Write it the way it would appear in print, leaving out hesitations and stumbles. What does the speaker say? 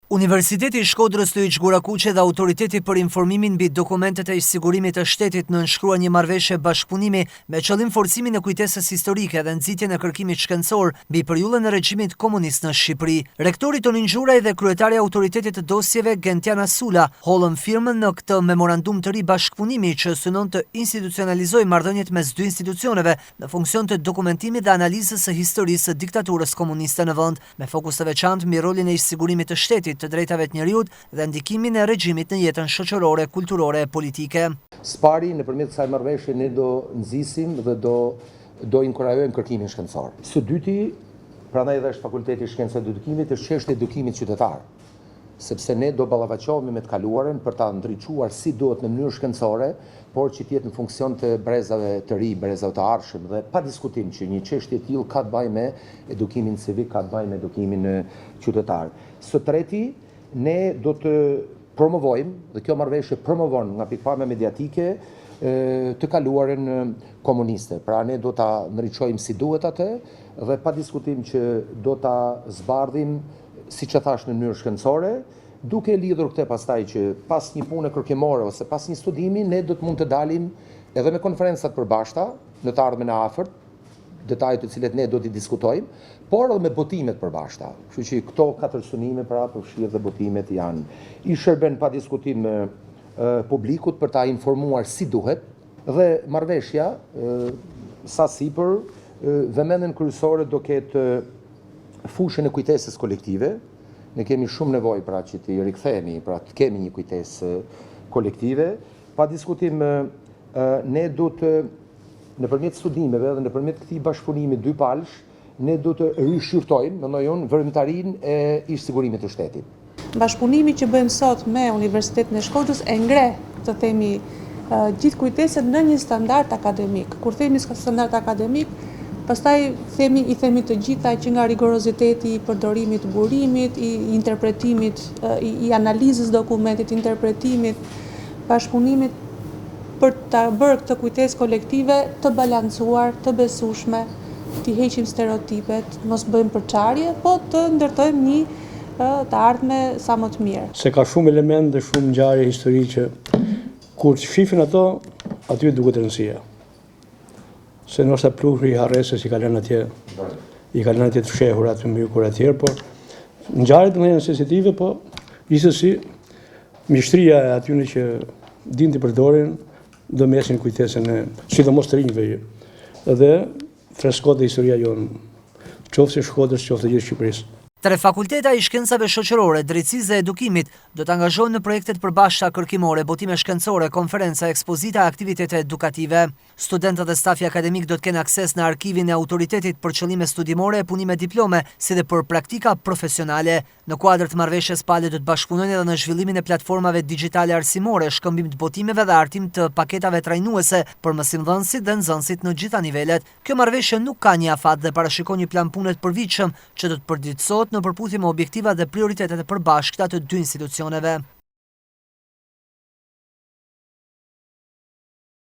Universiteti i Shkodrës Luiç Gurakuqe dhe Autoriteti për informimin mbi dokumentet e sigurimit të shtetit nënshkruan një marrëveshje bashkëpunimi me qëllim forcimin e kujtesës historike dhe nxitjen e kërkimit shkencor mbi periudhën e regjimit komunist në Shqipëri. Rektori Tonin Xhuraj dhe kryetari i Autoritetit të dosjeve Gentiana Sula hollën firmën në këtë memorandum të ri bashkëpunimi që synon të institucionalizojë marrëdhëniet mes dy institucioneve në funksion të dokumentimit dhe analizës së historisë së diktaturës komuniste në vend, me fokus të veçantë mbi rolin e sigurimit të shtetit të drejtave të njerëzit dhe ndikimin e regjimit në jetën shoqërore, kulturore e politike. Spari nëpërmjet kësaj marrëveshje ne do nxisim dhe do inkurajojmë kërkimin shkencor. Së dyti, prandaj edhe është Fakulteti i Shkencave të Edukimit, është çështja e edukimit qytetar. Sepse ne do ballafaqohemi me të kaluarën për ta ndriçuar si duhet në mënyrë shkencore, por që të jetë në funksion të brezave të ri, brezave të ardhshëm dhe pa diskutim që një çështje e tillë ka të bëjë me edukimin civik, ka të bëjë me edukimin qytetar. Së treti, ne do të promovojmë, dhe kjo marrëveshje promovon nga pikpamja mediatike të kaluarën komuniste. Pra ne do ta ndriçojmë si duhet atë dhe pa diskutim që do ta zbardhim siç e thash në mënyrë shkencore, duke lidhur këtë pastaj që pas një pune kërkimore ose pas një studimi, ne do të mund të dalim edhe me konferencat përbashkëta në të ardhmen e afërt, detajet të cilet ne do t'i diskutojmë, por edhe me botimet përbashkëta. Kështu që këto 4 synime pra përfshirë dhe botimet janë. I shërben pa diskutim publikut për ta informuar si duhet dhe marrëveshja sa sipër vëmendjen kryesore do ketë fushën e kujtesës kolektive. Ne kemi shumë nevojë pra që t'i rikthehemi, pra të kemi një kujtesë kolektive. Pa diskutim ne do të nëpërmjet studimeve dhe nëpërmjet këtij bashkëpunimi dypalësh, ne do të rishqyrtojmë, mendoj unë, vërtetarinë e ish-sigurimit të shtetit. Bashkëpunimi që bëjmë sot me Universitetin e Shkodrës e ngre, të themi, gjithë kujtesën në një standard akademik. Kur themi standard akademik, pastaj i themi të gjitha që nga rigoroziteti i përdorimit të burimit, i interpretimit, i analizës dokumentit, interpretimit, bashkëpunimit për të bërë këtë kujtesë kolektive të balancuar, të besueshme, të heqim stereotipet, mos bëjmë përçarje, po të ndërtojmë një të ardhme sa më të mirë. Se ka shumë elemente dhe shumë ngjarje historike, kur të shifin ato, aty duket rëndësia. Se nështë pluri i harresës i ka lënë atje të fshehur atë mbi kur atjerë, por ngjarjet më sensitive, po gjithsesi mjeshtria e atyre që din të përdorin do mesin kujtesën e sidomos të rinjve dhe freskot e historia jonë, qoftë e Shkodrës, qoftë e gjithë Shqipërisë. 3 fakulteta i shkencave shoqërore, drejtësisë dhe edukimit do të angazhohen në projektet përbashkëta kërkimore, botime shkencore, konferenca, ekspozita, aktivitete edukative. Studentët dhe stafi akademik do të kenë akses në arkivin e autoritetit për qëllime studimore e punime diplome, si dhe për praktika profesionale. Në kuadër të marrëveshjes palët do të bashkëpunojnë edhe në zhvillimin e platformave digjitale arsimore, shkëmbim të botimeve dhe artim të paketave trajnuese për mësimdhënësit dhe nxënësit në gjitha nivelet. Kjo marrëveshje nuk ka një afat dhe parashikon një plan pune të përvitshëm që do të përditësohet në përputhje me objektivat dhe prioritetet e përbashkëta të dy institucioneve.